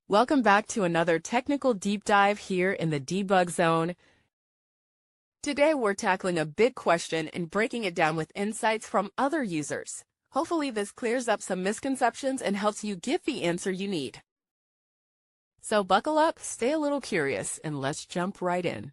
Welcome back to another technical deep dive here in the debug zone. Today we're tackling a big question and breaking it down with insights from other users. Hopefully this clears up some misconceptions and helps you get the answer you need. So buckle up, stay a little curious, and let's jump right in.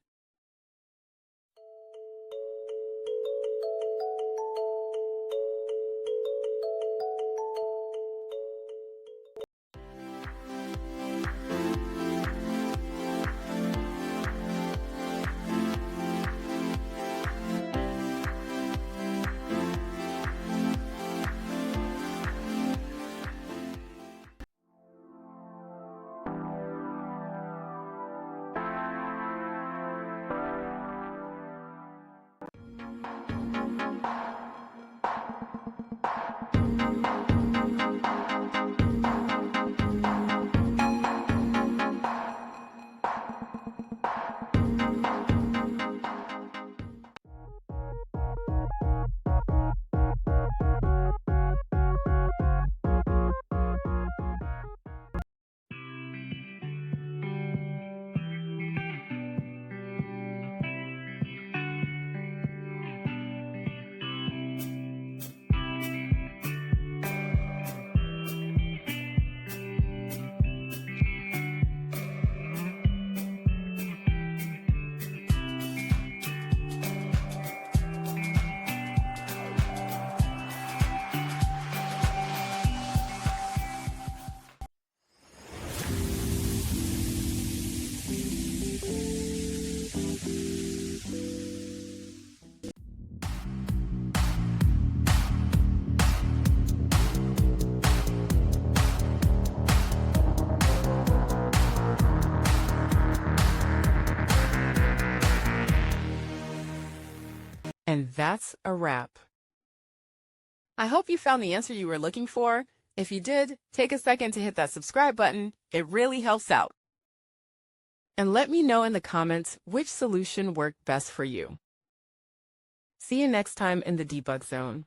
And that's a wrap. I hope you found the answer you were looking for. If you did, take a second to hit that subscribe button. It really helps out. And let me know in the comments which solution worked best for you. See you next time in the debug zone.